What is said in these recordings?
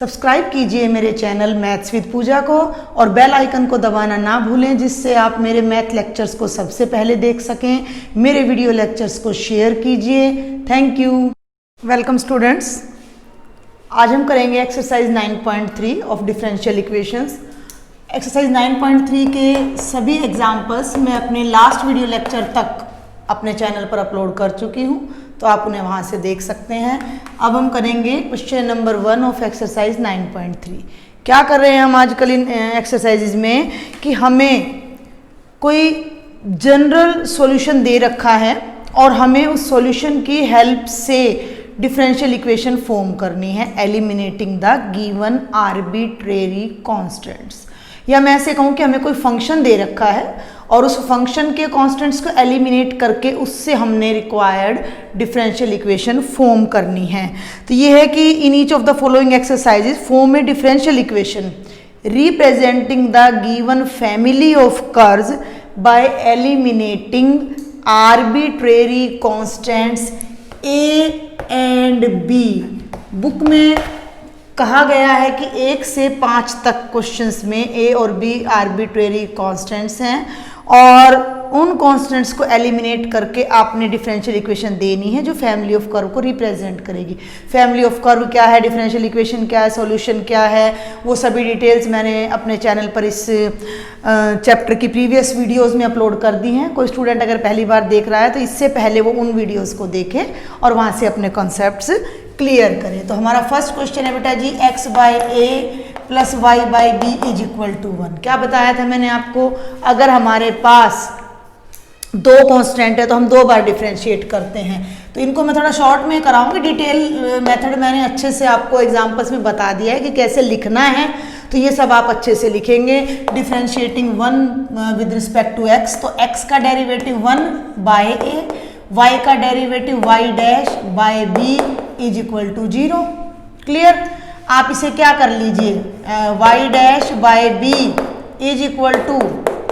Subscribe कीजिए मेरे channel maths with पूजा को और बेल आइकन को दबाना ना भूलें, जिससे आप मेरे मैथ लेक्चर्स को सबसे पहले देख सकें। मेरे वीडियो लेक्चर्स को शेयर कीजिए। Thank you. Welcome students. आज हम करेंगे exercise 9.3 of differential equations. Exercise 9.3 के सभी एग्जाम्पल्स मैं अपने लास्ट वीडियो लेक्चर तक अपने चैनल पर अपलोड कर चुकी हूँ, तो आप उन्हें वहाँ से देख सकते हैं। अब हम करेंगे क्वेश्चन नंबर 1 ऑफ एक्सरसाइज 9.3। क्या कर रहे हैं हम आजकल इन एक्सरसाइजेज में कि हमें कोई जनरल सॉल्यूशन दे रखा है और हमें उस सॉल्यूशन की हेल्प से डिफरेंशियल इक्वेशन फॉर्म करनी है, eliminating the given arbitrary constants. या मैं ऐसे कहूँ कि हमें कोई फंक्शन दे रखा है और उस फंक्शन के कॉन्स्टेंट्स को एलिमिनेट करके उससे हमने रिक्वायर्ड डिफरेंशियल इक्वेशन फॉर्म करनी है। तो ये है कि in each of the following exercises form a differential equation representing the given family of curves by eliminating arbitrary constants a and b. Book में कहा गया है कि 1 से 5 तक क्वेश्चंस में ए और बी आर्बिट्रेरी कांस्टेंट्स हैं और उन कांस्टेंट्स को एलिमिनेट करके आपने डिफरेंशियल इक्वेशन देनी है जो फैमिली ऑफ कर्व को रिप्रेजेंट करेगी। फैमिली ऑफ कर्व क्या है, डिफरेंशियल इक्वेशन क्या है, सॉल्यूशन क्या है, वो सभी डिटेल्स मैंने अपने चैनल पर इस चैप्टर की प्रीवियस वीडियोस में अपलोड कर दी हैं। कोई स्टूडेंट अगर पहली बार देख रहा है तो इससे पहले वो उन वीडियोज़ को देखे और वहाँ से अपने कॉन्सेप्ट्स क्लियर करें। तो हमारा फर्स्ट क्वेश्चन है बेटा जी, x by a plus y by b is equal to 1। क्या बताया था मैंने आपको, अगर हमारे पास दो कांस्टेंट है तो हम 2 बार डिफरेंशिएट करते हैं। तो इनको मैं थोड़ा शॉर्ट में कराऊंगी, डिटेल मेथड मैंने अच्छे से आपको एग्जांपल्स में बता दिया है कि कैसे लिखना है, तो ये सब आप अच्छे से लिखेंगे। Differentiating 1 with respect to x, तो x का डेरिवेटिव 1 बाय a, y का derivative y dash by b is equal to 0। Clear. आप इसे क्या कर लीजिए, y dash by b is equal to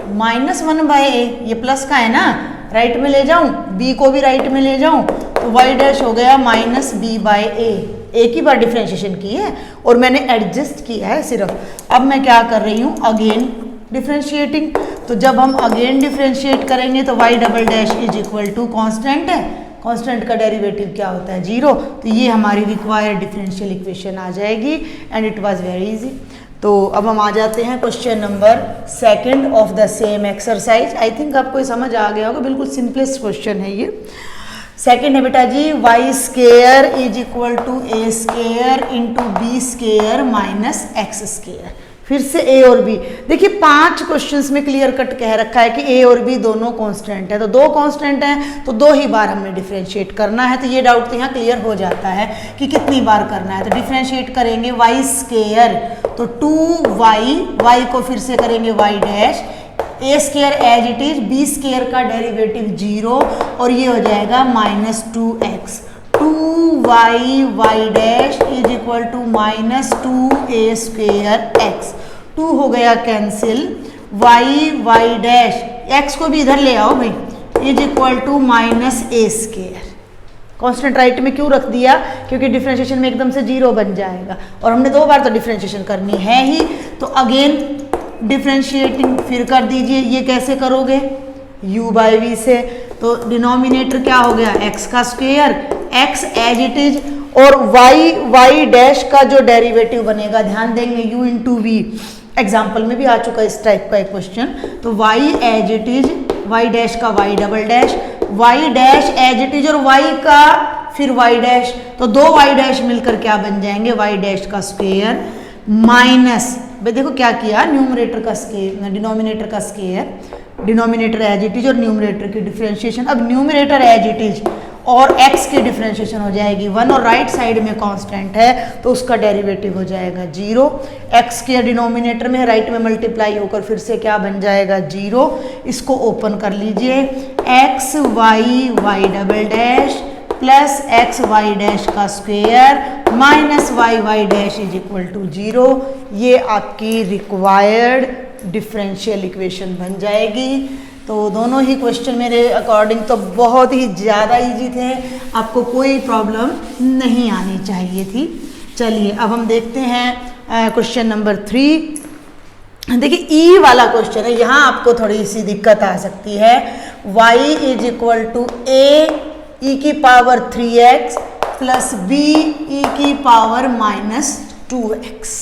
-1 by a, ये प्लस का है ना, राइट में ले जाऊं, b को भी राइट में ले जाऊं, तो y डैश हो गया -b बाय a। एक ही बार डिफरेंशिएशन की है और मैंने एडजस्ट किया है सिर्फ। अब मैं क्या कर रही हूँ, अगेन डिफरेंशिएटिंग। तो जब हम अगेन डिफरेंशिएट करेंगे तो y double dash is equal to constant है, कांस्टेंट का डेरिवेटिव क्या होता है 0। तो ये हमारी रिक्वायर्ड डिफरेंशियल इक्वेशन आ जाएगी and it was very easy. तो अब हम आ जाते हैं question number 2 of the same exercise. I think आपको ये समझ आ गया होगा, बिल्कुल सिंपलेस्ट क्वेश्चन है ये। सेकेंड है बेटा जी, y square is equal to a square into b square minus x square. फिर से ए और बी, देखिए 5 क्वेश्चंस में क्लियर कट कह रखा है कि ए और बी दोनों कांस्टेंट है, तो 2 कांस्टेंट हैं तो 2 ही बार हमने डिफरेंशिएट करना है। तो ये डाउट तो यहाँ क्लियर हो जाता है कि कितनी बार करना है। तो डिफरेंशिएट करेंगे वाई स्केयर, तो 2y, वाई को फिर से करेंगे y dash, a square as it is, b square का डेरिवेटिव 0 और ये हो जाएगा -2x। 2y y dash is equal to -2a square x। 2 हो गया कैंसिल, y डैश, x को भी इधर ले आओ भाई, is equal to -a square. Constant right में क्यों रख दिया, क्योंकि डिफरेंशिएशन में एकदम से 0 बन जाएगा और हमने 2 बार तो डिफरेंशिएशन करनी है ही। तो अगेन डिफरेंशिएटिंग फिर कर दीजिए। ये कैसे करोगे, u बाई वी से, तो डिनोमिनेटर क्या हो गया x का square, x as it is, और y डैश का जो डेरिवेटिव बनेगा, ध्यान देंगे u इंटू वी, एग्जाम्पल में भी आ चुका है इस टाइप का एक क्वेश्चन। तो y as it is, y dash का y double dash, y dash as it is और y का फिर y डैश, तो 2 y डैश मिलकर क्या बन जाएंगे, y डैश का स्क्वायर माइनस, भाई देखो क्या किया, न्यूमरेटर का स्क्वायर डिनोमिनेटर का square, denominator as it is और न्यूमरेटर की डिफरेंशिएशन। अब न्यूमरेटर एज इट इज और x की डिफरेंशिएशन हो जाएगी 1 और राइट साइड में कांस्टेंट है तो उसका डेरिवेटिव हो जाएगा 0। x के डिनोमिनेटर में राइट में मल्टीप्लाई होकर फिर से क्या बन जाएगा 0। इसको ओपन कर लीजिए, x y double dash plus x y dash का square minus y dash is equal to 0। ये आपकी रिक्वायर्ड डिफरेंशियल इक्वेशन बन जाएगी। तो दोनों ही क्वेश्चन मेरे अकॉर्डिंग तो बहुत ही ज़्यादा इजी थे, आपको कोई प्रॉब्लम नहीं आनी चाहिए थी। चलिए अब हम देखते हैं क्वेश्चन नंबर 3। देखिए ई वाला क्वेश्चन है, यहाँ आपको थोड़ी सी दिक्कत आ सकती है। y is equal to a e की पावर 3x प्लस b ई की पावर -2x।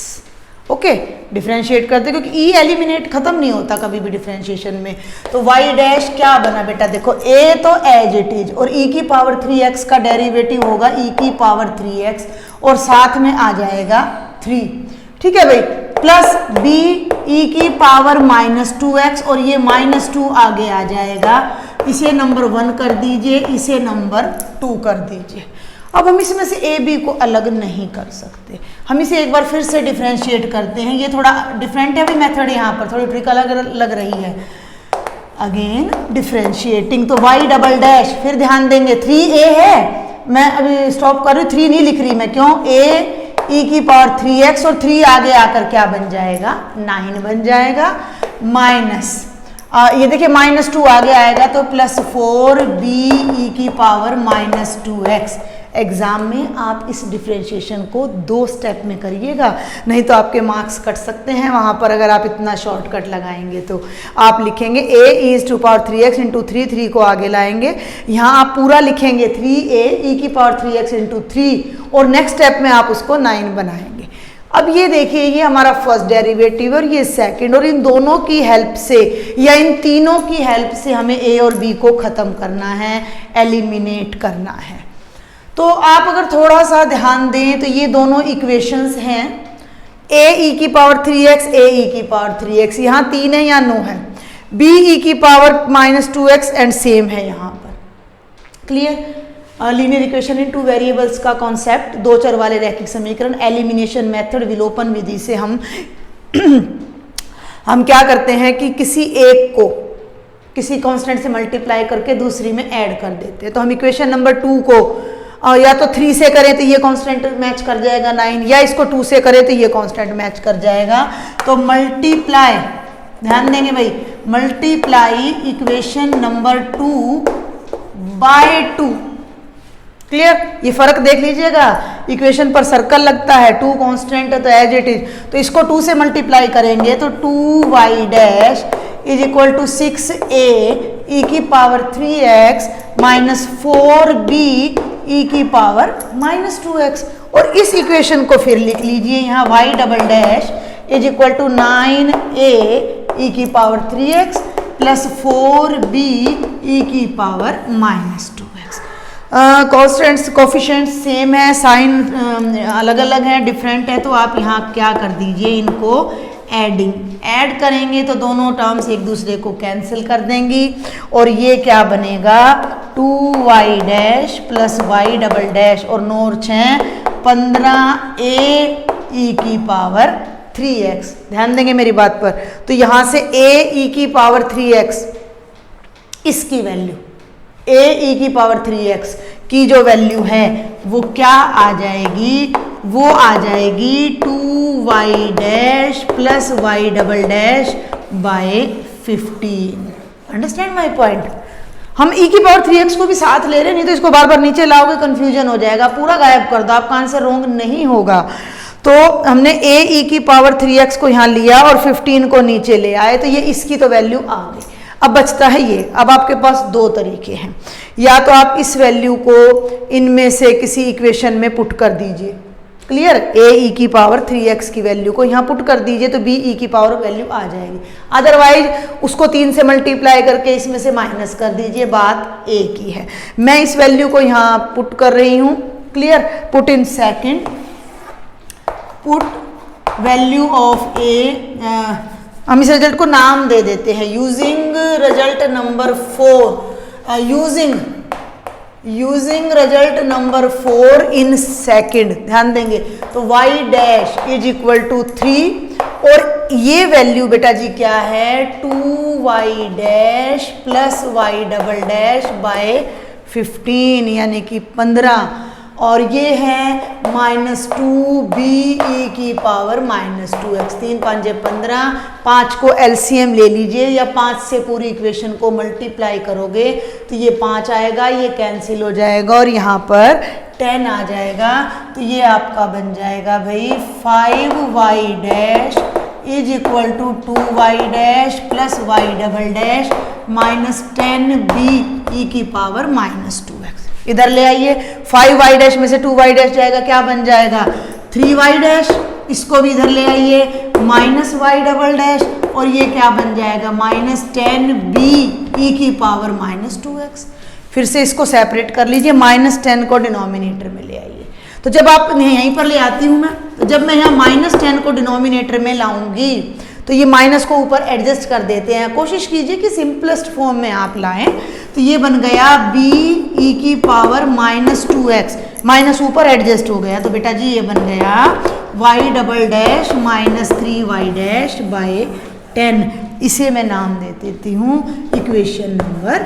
ओके, डिफ्रेंशिएट करते क्योंकि ई एलिमिनेट खत्म नहीं होता कभी भी डिफ्रेंशिएशन में। तो y डैश क्या बना बेटा, देखो a तो एज इट इज और e की पावर 3x का डेरिवेटिव होगा e की पावर 3x और साथ में आ जाएगा 3, ठीक है भाई, प्लस b e की पावर -2x और ये -2 आगे आ जाएगा। इसे नंबर 1 कर दीजिए, इसे नंबर 2 कर दीजिए। अब हम इसमें से ए बी को अलग नहीं कर सकते, हम इसे एक बार फिर से डिफ्रेंशिएट करते हैं। ये थोड़ा डिफरेंट है भी मेथड, यहाँ पर थोड़ी ट्रिक अलग लग रही है। अगेन डिफ्रेंशिएटिंग, तो y डबल डैश, फिर ध्यान देंगे 3a है, मैं अभी स्टॉप कर रही हूँ, 3 नहीं लिख रही मैं, क्यों, a e की पावर 3x और 3 आगे आकर क्या बन जाएगा, 9 बन जाएगा, माइनस ये देखिए -2 आगे आएगा तो प्लस 4b ई की पावर -2x। एग्जाम में आप इस डिफ्रेंशिएशन को 2 स्टेप में करिएगा, नहीं तो आपके मार्क्स कट सकते हैं वहाँ पर अगर आप इतना शॉर्टकट लगाएंगे। तो आप लिखेंगे a is to power 3x into 3 को आगे लाएंगे, यहाँ आप पूरा लिखेंगे 3a ई की पावर 3x इंटू 3 और नेक्स्ट स्टेप में आप उसको 9 बनाएंगे। अब ये देखिए, ये हमारा फर्स्ट डेरिवेटिव और ये सेकंड, और इन दोनों की हेल्प से या इन तीनों की हेल्प से हमें a और b को ख़त्म करना है, एलिमिनेट करना है। तो आप अगर थोड़ा सा ध्यान दें तो ये दोनों इक्वेशंस हैं, a e की पावर 3x, a e की पावर 3x, यहाँ 3 है या 9 है, b e की पावर -2x एंड सेम है यहाँ पर। Clear? Linear equation in 2 variables का कॉन्सेप्ट, 2 चर वाले रैखिक समीकरण, एलिमिनेशन मेथड, विलोपन विधि से हम क्या करते हैं कि किसी एक को किसी कांस्टेंट से मल्टीप्लाई करके दूसरी में ऐड कर देते हैं। तो हम इक्वेशन नंबर 2 को या तो 3 से करें तो ये कांस्टेंट मैच कर जाएगा 9, या इसको 2 से करें तो ये कांस्टेंट मैच कर जाएगा। तो मल्टीप्लाई, ध्यान देंगे भाई, multiply equation number 2 by 2। Clear? ये फर्क देख लीजिएगा, इक्वेशन पर सर्कल लगता है, 2 कांस्टेंट है तो एज इट इज, तो इसको 2 से मल्टीप्लाई करेंगे तो 2y dash is equal to 6a e की power 3x minus 4b e की पावर -2x। और इस इक्वेशन को फिर लिख लीजिए, यहाँ y double dash is equal to 9a e की power 3x plus 4b e की power -2x। Constants coefficient same है, साइन अलग अलग है, डिफरेंट है, तो आप यहाँ क्या कर दीजिए, इनको एडिंग, ऐड करेंगे तो दोनों टर्म्स एक दूसरे को कैंसिल कर देंगी और ये क्या बनेगा, 2y dash plus y double dash और 9 और 6 15a ई की पावर 3x। ध्यान देंगे मेरी बात पर। तो यहाँ से a ई की पावर 3x, इसकी वैल्यू a e की पावर 3x की जो वैल्यू है वो क्या आ जाएगी, वो आ जाएगी 2y dash plus y double dash by 15। Understand my point? हम e की पावर 3x को भी साथ ले रहे हैं, नहीं तो इसको बार बार नीचे लाओगे कंफ्यूजन हो जाएगा, पूरा गायब कर दो, आपका आंसर रॉन्ग नहीं होगा। तो हमने a e की पावर 3x को यहाँ लिया और 15 को नीचे ले आए, तो ये इसकी तो वैल्यू आ गई। अब बचता है ये, अब आपके पास 2 तरीके हैं, या तो आप इस वैल्यू को इनमें से किसी इक्वेशन में पुट कर दीजिए। क्लियर? a e की पावर 3x की वैल्यू को यहाँ पुट कर दीजिए तो b e की पावर वैल्यू आ जाएगी, अदरवाइज उसको 3 से मल्टीप्लाई करके इसमें से माइनस कर दीजिए, बात एक ही है। मैं इस वैल्यू को यहाँ पुट कर रही हूँ। Clear? Put in second, put value of a, हम इस रिजल्ट को नाम दे देते हैं using result number 4, using result number 4 in second. ध्यान देंगे तो y dash is equal to 3 और ये वैल्यू बेटा जी क्या है, 2y dash plus y double dash by 15 यानी कि 15। और ये है -2b e की पावर -2x। 3 5 15, 5 को एलसीएम ले लीजिए या 5 से पूरी इक्वेशन को मल्टीप्लाई करोगे तो ये 5 आएगा, ये कैंसिल हो जाएगा और यहाँ पर 10 आ जाएगा। तो ये आपका बन जाएगा भाई 5y dash is equal to 2y dash plus y double dash minus 10b e की पावर -2x। इधर ले आइए, 5y डैश में से 2y डैश जाएगा, क्या बन जाएगा 3y डैश। इसको भी इधर ले आइए, -y डबल डैश और ये क्या बन जाएगा -10b e की पावर -2x। फिर से इसको सेपरेट कर लीजिए, -10 को डिनोमिनेटर में ले आइए। तो जब आप यहीं पर ले आती हूँ मैं, तो जब मैं यहाँ -10 को डिनोमिनेटर में लाऊंगी तो ये माइनस को ऊपर एडजस्ट कर देते हैं। कोशिश कीजिए कि सिंपलेस्ट फॉर्म में आप लाएं। तो ये बन गया b e की पावर -2x, माइनस ऊपर एडजस्ट हो गया तो बेटा जी ये बन गया y double dash -3y dash by 10। इसे मैं नाम दे देती हूँ इक्वेशन नंबर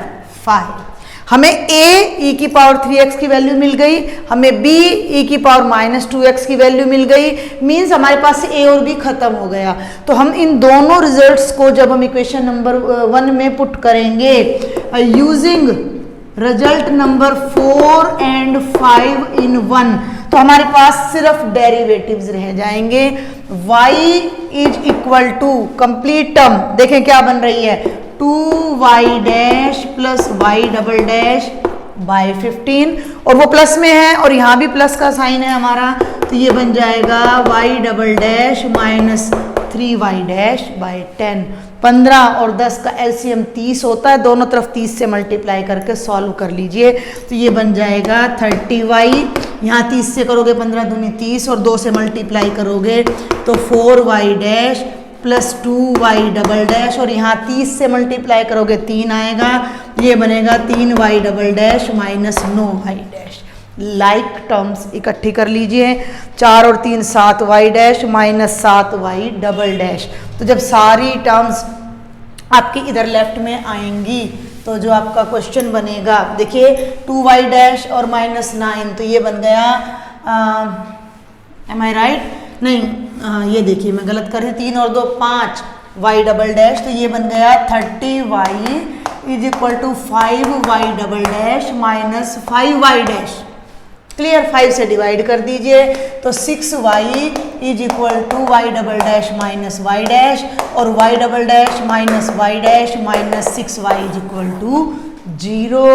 5। हमें a e की पावर 3x की वैल्यू मिल गई, हमें b e की पावर -2x की वैल्यू मिल गई, मीन्स हमारे पास a और b खत्म हो गया। तो हम इन दोनों रिजल्ट्स को जब हम इक्वेशन नंबर 1 में पुट करेंगे using result number 4 and 5 in 1, तो हमारे पास सिर्फ डेरिवेटिव्स रह जाएंगे। y is equal to complete term देखें क्या बन रही है 2y dash plus y double dash by 15 और वो प्लस में है और यहाँ भी प्लस का साइन है हमारा, तो ये बन जाएगा y double dash -3y dash by 10। 15 और 10 का एलसीएम 30 होता है, दोनों तरफ 30 से मल्टीप्लाई करके सॉल्व कर लीजिए तो ये बन जाएगा 30y। यहाँ 30 से करोगे 15 दूनी 30 और 2 से मल्टीप्लाई करोगे तो 4y dash plus 2y double dash और यहाँ 30 से मल्टीप्लाई करोगे 3 आएगा, ये बनेगा 3y double dash -9y dash. Like terms इकट्ठी कर लीजिए, 4 और 3 7y dash -7y double dash. तो जब सारी टर्म्स आपकी इधर लेफ्ट में आएंगी तो जो आपका क्वेश्चन बनेगा देखिए 2y डैश और -9, तो ये बन गया एम आई राइट नहीं ये देखिए मैं गलत कर रही, 3 और 2 5 y डबल डैश, तो ये बन गया 30y is equal to 5y double dash -5y dash. Clear, 5 से डिवाइड कर दीजिए तो 6y is equal to y double dash -y dash और y double dash -y dash -6y is equal to 0।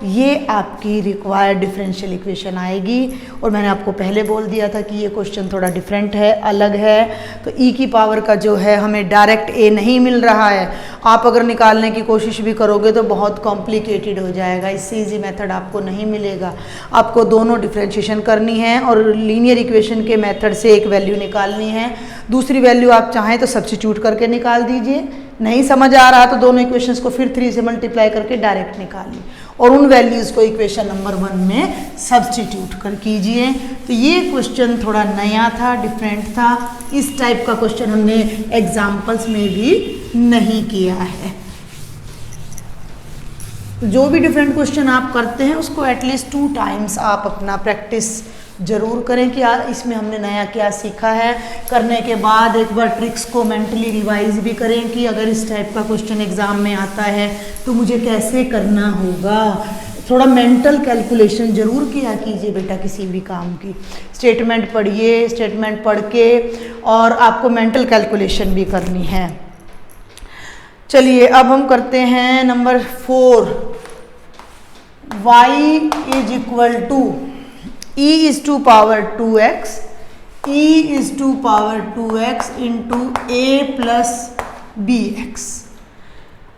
ये आपकी रिक्वायर्ड डिफरेंशियल इक्वेशन आएगी और मैंने आपको पहले बोल दिया था कि ये क्वेश्चन थोड़ा डिफरेंट है, अलग है। तो e की पावर का जो है हमें डायरेक्ट a नहीं मिल रहा है, आप अगर निकालने की कोशिश भी करोगे तो बहुत कॉम्प्लिकेटेड हो जाएगा, इससे ईजी मेथड आपको नहीं मिलेगा। आपको दोनों डिफरेंशिएशन करनी है और लीनियर इक्वेशन के मेथड से एक वैल्यू निकालनी है, दूसरी वैल्यू आप चाहें तो सब्स्टिट्यूट करके निकाल दीजिए, नहीं समझ आ रहा तो दोनों इक्वेशंस को फिर 3 से मल्टीप्लाई करके डायरेक्ट निकालिए और उन वैल्यूज़ को इक्वेशन नंबर 1 में सब्स्टिट्यूट कर कीजिए। तो ये क्वेश्चन थोड़ा नया था, डिफरेंट था, इस टाइप का क्वेश्चन हमने एग्जाम्पल्स में भी नहीं किया है। जो भी डिफरेंट क्वेश्चन आप करते हैं उसको एटलीस्ट 2 टाइम्स आप अपना प्रैक्टिस जरूर करें कि यार इसमें हमने नया क्या सीखा है। करने के बाद एक बार ट्रिक्स को मेंटली रिवाइज भी करें कि अगर इस टाइप का क्वेश्चन एग्जाम में आता है तो मुझे कैसे करना होगा। थोड़ा मेंटल कैलकुलेशन जरूर किया कीजिए बेटा किसी भी काम की। स्टेटमेंट पढ़िए, स्टेटमेंट पढ़ के और आपको मेंटल कैलकुलेशन भी करनी है। चलिए अब हम करते हैं number 4। y is equal to e is to power 2x, e is to power 2x into a plus bx।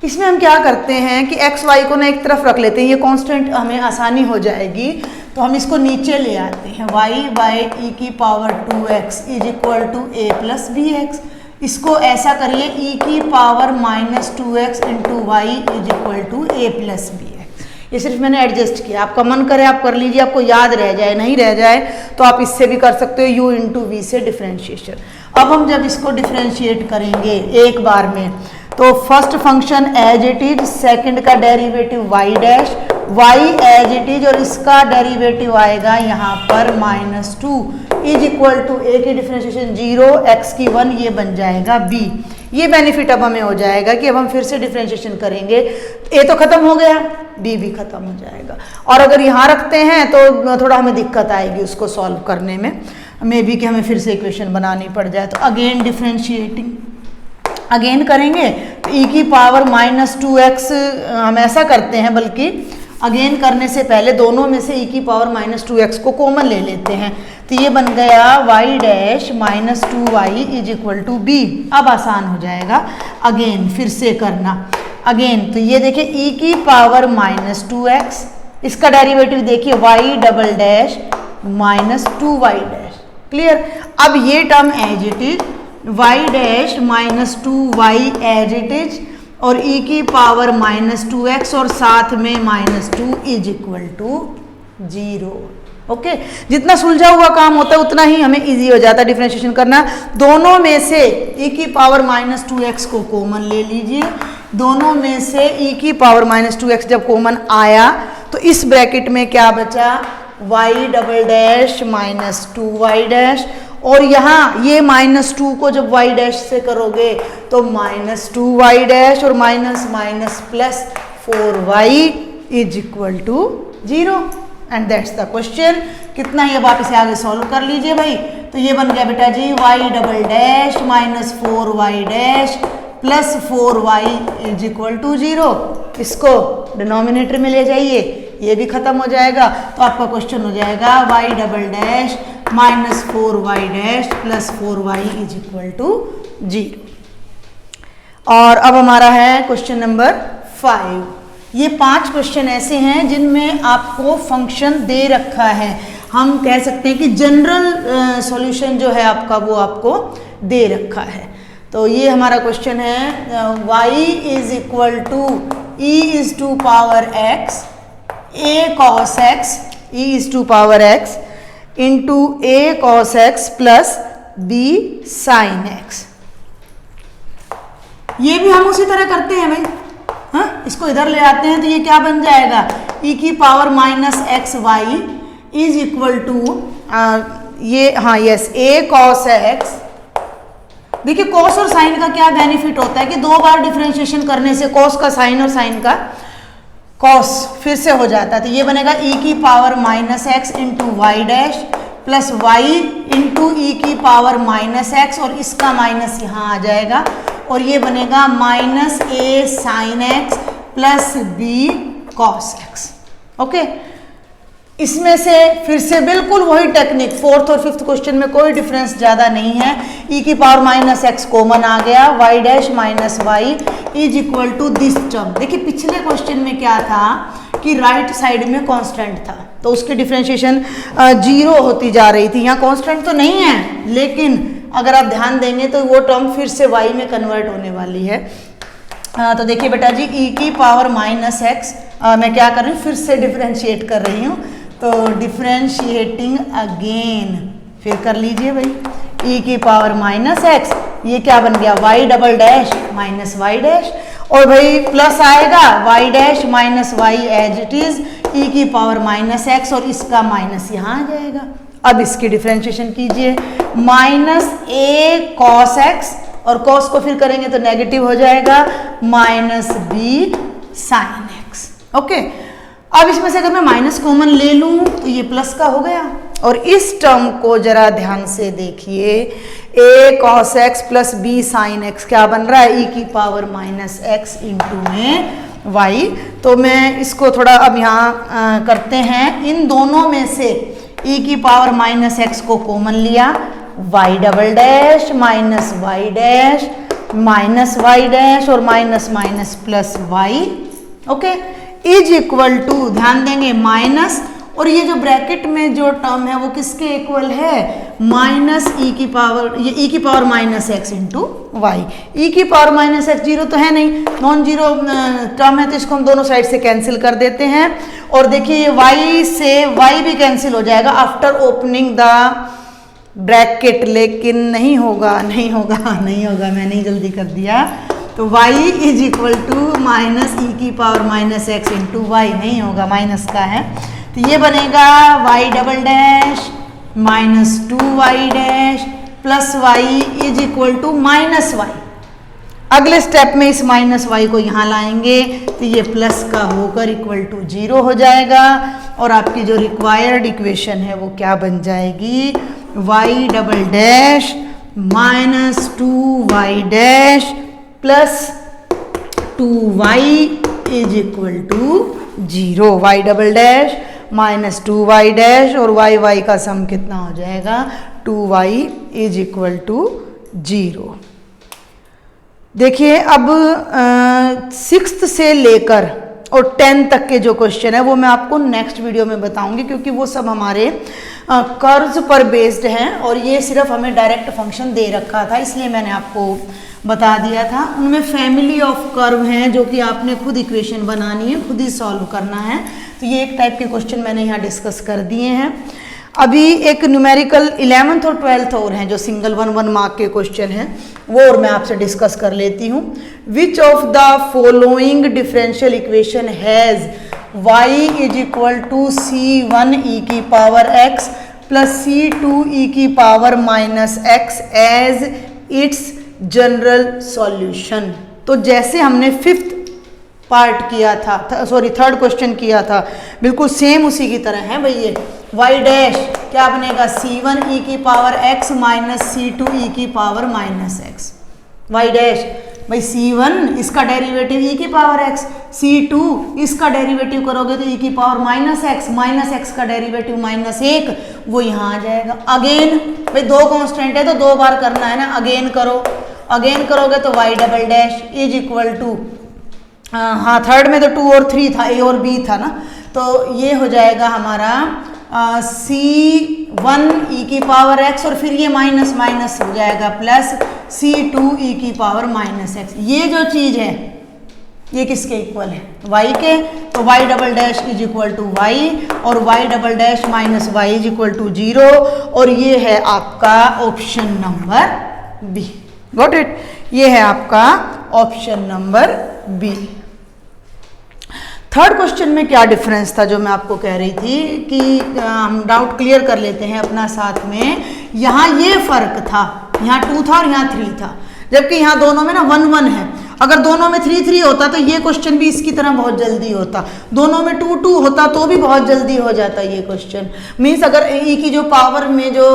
इसमें हम क्या करते हैं कि x y को ना एक तरफ रख लेते हैं, ये कांस्टेंट हमें आसानी हो जाएगी तो हम इसको नीचे ले आते हैं। y बाई e की power 2x is equal to a plus bx। इसको ऐसा करिए e की power -2x into y is equal to a plus bx। ये सिर्फ मैंने एडजस्ट किया, आपका मन करे आप कर लीजिए, आपको याद रह जाए नहीं रह जाए तो आप इससे भी कर सकते हो, u इंटू वी से डिफ्रेंशिएशन। अब हम जब इसको डिफ्रेंशिएट करेंगे एक बार में तो first function as it is, second का derivative y dash y as it is और इसका डेरिवेटिव आएगा यहाँ पर -2 इज इक्वल टू a की डिफरेंशिएशन 0, x की 1, ये बन जाएगा b। ये बेनिफिट अब हमें हो जाएगा कि अब हम फिर से डिफरेंशिएशन करेंगे, a तो खत्म हो गया, b भी खत्म हो जाएगा। और अगर यहाँ रखते हैं तो थोड़ा हमें दिक्कत आएगी उसको सॉल्व करने में, मे बी कि हमें फिर से इक्वेशन बनानी पड़ जाए। तो अगेन डिफरेंशिएटिंग अगेन करेंगे तो e की पावर -2x हम ऐसा करते हैं, बल्कि अगेन करने से पहले दोनों में से e की पावर -2x को कॉमन ले लेते हैं। तो ये बन गया y dash -2y is equal to b। अब आसान हो जाएगा अगेन फिर से करना। अगेन तो ये देखिए e की पावर -2x, इसका डेरिवेटिव देखिए y double dash -2y dash. Clear. अब ये term as it is y dash -2y as it is और e की पावर -2x और साथ में -2 इज इक्वल टू 0। ओके, जितना सुलझा हुआ काम होता है उतना ही हमें इजी हो जाता है डिफरेंशिएशन करना। दोनों में से e की पावर -2x को कॉमन ले लीजिए। दोनों में से e की पावर -2x जब कॉमन आया तो इस ब्रैकेट में क्या बचा, y double dash -2y dash, और यहाँ ये -2 को जब y डैश से करोगे तो -2y डैश और minus minus plus 4y is equal to 0 and that's the question. कितना ही, अब आप इसे आगे सॉल्व कर लीजिए भाई। तो ये बन गया बेटा जी y double dash -4y dash plus 4y is equal to 0। इसको डिनोमिनेटर में ले जाइए, ये भी खत्म हो जाएगा। तो आपका क्वेश्चन हो जाएगा y double dash -4y dash plus 4y is equal to 0। और अब हमारा है क्वेश्चन नंबर 5। ये 5 क्वेश्चन ऐसे हैं जिनमें आपको फंक्शन दे रखा है। हम कह सकते हैं कि जनरल सॉल्यूशन जो है आपका वो आपको दे रखा है। तो ये हमारा क्वेश्चन है y is equal to e is to power x a cos x, e is to power x into a cos x plus b sin x। ये भी हम उसी तरह करते हैं भाई। हाँ, इसको इधर ले आते हैं तो ये क्या बन जाएगा, e की power -xy is equal to ये, हाँ यस, a cos x। देखिए cos और साइन का क्या बेनिफिट होता है कि 2 बार डिफरेंशिएशन करने से cos का साइन और साइन का cos फिर से हो जाता है। तो ये बनेगा e की power -x into y dash plus y into e की पावर -x और इसका माइनस यहाँ आ जाएगा और ये बनेगा -a sin x plus b cos x। Okay, इसमें से फिर से बिल्कुल वही टेक्निक, 4th और 5th क्वेश्चन में कोई डिफरेंस ज़्यादा नहीं है। e की पावर -x कॉमन आ गया, y dash -y is equal to this term. देखिए पिछले क्वेश्चन में क्या था कि राइट साइड में कांस्टेंट था तो उसकी डिफरेंशिएशन 0 होती जा रही थी। यहाँ कांस्टेंट तो नहीं है, लेकिन अगर आप ध्यान देंगे तो वो टर्म फिर से y में कन्वर्ट होने वाली है। तो देखिए बेटा जी e की पावर -x, मैं क्या कर रही हूँ, फिर से डिफरेंशिएट कर रही हूँ। तो डिफरेंशिएटिंग अगेन फिर कर लीजिए भाई, e की पावर -x, ये क्या बन गया y double dash -y dash और भाई प्लस आएगा y dash -y as it is e की पावर -x और इसका माइनस यहाँ आ जाएगा। अब इसकी डिफरेंशिएशन कीजिए, -a cos x और cos को फिर करेंगे तो नेगेटिव हो जाएगा, -b sin x। ओके, अब इसमें से अगर मैं माइनस कॉमन ले लूं तो ये प्लस का हो गया और इस टर्म को जरा ध्यान से देखिए, a cos x plus b sin x क्या बन रहा है, e की पावर -x इंटू में y। तो मैं इसको थोड़ा अब यहाँ करते हैं, इन दोनों में से e की पावर -x को कॉमन लिया, y double dash -y dash -y dash और minus minus plus y। Okay, is equal to, ध्यान देंगे माइनस, और ये जो ब्रैकेट में जो टर्म है वो किसके इक्वल है, -e की पावर, ये e की power -x into y. e की पावर -x 0 तो है नहीं, नॉन जीरो टर्म है तो इसको हम दोनों साइड से कैंसिल कर देते हैं। और देखिए ये y से y भी कैंसिल हो जाएगा आफ्टर ओपनिंग द ब्रैकेट, लेकिन नहीं होगा, मैंने ही जल्दी कर दिया। तो y is equal to minus e की power minus x into y, नहीं होगा, माइनस का है, तो ये बनेगा y double dash minus 2y dash plus y is equal to minus y. अगले स्टेप में इस माइनस वाई को यहाँ लाएंगे तो ये प्लस का होकर इक्वल टू 0 हो जाएगा और आपकी जो रिक्वायर्ड इक्वेशन है वो क्या बन जाएगी, y double dash minus 2y dash plus 2y is equal to 0। y double dash minus 2y dash और y का सम कितना हो जाएगा, 2y इज इक्वल टू 0। देखिए अब 6th से लेकर और 10 तक के जो क्वेश्चन है वो मैं आपको नेक्स्ट वीडियो में बताऊंगी, क्योंकि वो सब हमारे कर्व्स पर बेस्ड हैं और ये सिर्फ हमें डायरेक्ट फंक्शन दे रखा था, इसलिए मैंने आपको बता दिया था। उनमें फैमिली ऑफ कर्व हैं जो कि आपने खुद इक्वेशन बनानी है, खुद ही सॉल्व करना है। तो ये एक टाइप के क्वेश्चन मैंने यहाँ डिस्कस कर दिए हैं। अभी एक न्यूमेरिकल 11th और 12th और हैं जो सिंगल 1 मार्क के क्वेश्चन हैं, वो और मैं आपसे डिस्कस कर लेती हूँ। Which of the following differential equation has y is equal to c1 e की power x plus c2 e की power minus x as its general solution. तो जैसे हमने 5th पार्ट किया था, थर्ड क्वेश्चन किया था, बिल्कुल सेम उसी की तरह है भाई। ये y डैश क्या बनेगा, c1 e की power x minus c2 e की power minus x। y dash भाई c1 इसका डेरिवेटिव e की पावर x, c2 इसका डेरिवेटिव करोगे तो e की पावर माइनस x का डेरिवेटिव माइनस 1, वो यहाँ आ जाएगा। अगेन भाई 2 कांस्टेंट है तो 2 बार करना है ना, अगेन करो, अगेन करोगे तो y double dash is equal to, हाँ थर्ड में तो 2 और 3 था, a और b था ना, तो ये हो जाएगा हमारा c1 e की पावर x और फिर ये माइनस माइनस हो जाएगा प्लस c2 e की पावर माइनस x। ये जो चीज़ है ये किसके इक्वल है, y के, तो y double dash is equal to y और y double dash minus y is equal to 0 और ये है आपका option number B. Got it, ये है आपका option number B. Third question में क्या डिफरेंस था जो मैं आपको कह रही थी कि हम डाउट क्लियर कर लेते हैं अपना साथ में। यहाँ ये फर्क था, यहाँ 2 था और यहाँ 3 था, जबकि यहाँ दोनों में ना 1 1 है। अगर दोनों में 3 3 होता तो ये क्वेश्चन भी इसकी तरह बहुत जल्दी होता, दोनों में 2 2 होता तो भी बहुत जल्दी हो जाता ये क्वेश्चन। मीन्स अगर e की जो पावर में जो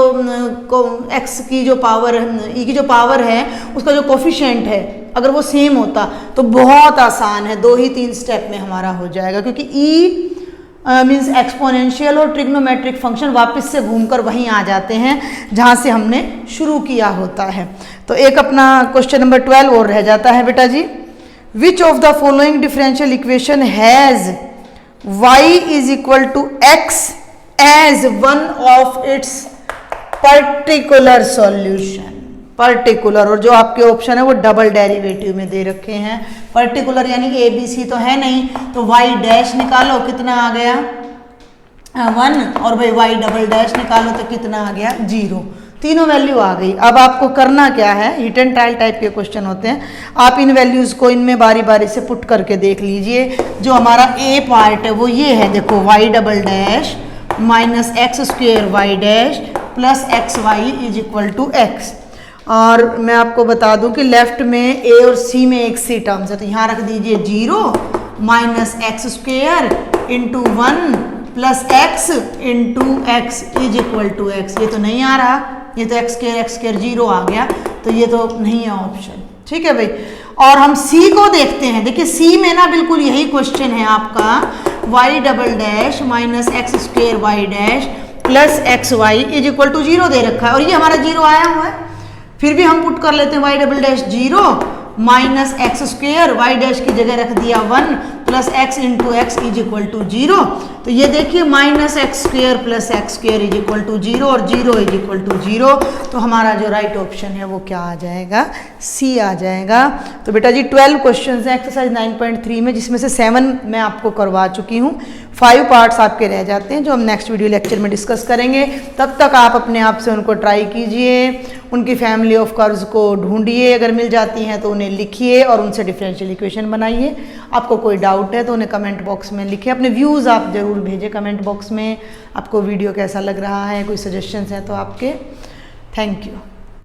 x की जो पावर e की जो पावर है उसका जो कोफिशिएंट है अगर वो सेम होता तो बहुत आसान है, 2 ही 3 स्टेप में हमारा हो जाएगा, क्योंकि e मीन्स एक्सपोनेंशियल और ट्रिग्नोमेट्रिक फंक्शन वापस से घूमकर वहीं आ जाते हैं जहाँ से हमने शुरू किया होता है। तो एक अपना क्वेश्चन नंबर 12 और रह जाता है बेटा जी। Which of the following differential equation has y is equal to x as one of its particular solution. Particular, और जो आपके ऑप्शन है वो डबल डेरिवेटिव में दे रखे हैं। पर्टिकुलर यानी कि ABC तो है नहीं, तो y डैश निकालो, कितना आ गया 1, और भाई y डबल डैश निकालो तो कितना आ गया 0। तीनों वैल्यू आ गई। अब आपको करना क्या है, हिट एंड ट्रायल टाइप के क्वेश्चन होते हैं, आप इन वैल्यूज़ को इनमें बारी बारी से पुट करके देख लीजिए। जो हमारा A पार्ट है वो ये है, देखो y double dash minus x square y dash plus x y is equal to x. और मैं आपको बता दूं कि लेफ्ट में A और C में एक सी टर्म्स है, तो यहाँ रख दीजिए 0 minus x square into 1 plus x into x is equal to x. ये तो नहीं आ रहा, ये तो एक्स स्क्वेयर 0 आ गया, तो ये तो नहीं है ऑप्शन। ठीक है भाई। और हम C को देखते हैं। देखिए C में ना बिल्कुल यही क्वेश्चन है आपका, y double dash minus x square y dash plus x y is equal to 0 दे रखा है, और ये हमारा 0 आया हुआ है। फिर भी हम पुट कर लेते हैं y double dash 0 minus x square y dash की जगह रख दिया 1 plus x into x is equal to 0। तो ये देखिए minus x square plus x square is equal to 0 और 0 इज इक्वल टू 0। तो हमारा जो राइट ऑप्शन है वो क्या आ जाएगा, C आ जाएगा। तो बेटा जी 12 क्वेश्चन हैं एक्सरसाइज 9.3 में, जिसमें से 7 मैं आपको करवा चुकी हूँ। 5 पार्ट्स आपके रह जाते हैं जो हम नेक्स्ट वीडियो लेक्चर में डिस्कस करेंगे। तब तक आप अपने आप से उनको ट्राई कीजिए, उनकी फैमिली ऑफ कर्व्स को ढूंढिए, अगर मिल जाती हैं तो उन्हें लिखिए और उनसे डिफरेंशियल इक्वेशन बनाइए। आपको कोई डाउट है तो उन्हें कमेंट बॉक्स में लिखिए, अपने व्यूज़ आप ज़रूर भेजें कमेंट बॉक्स में। आपको वीडियो कैसा लग रहा है, कोई सजेशंस हैं तो आपके। Thank you.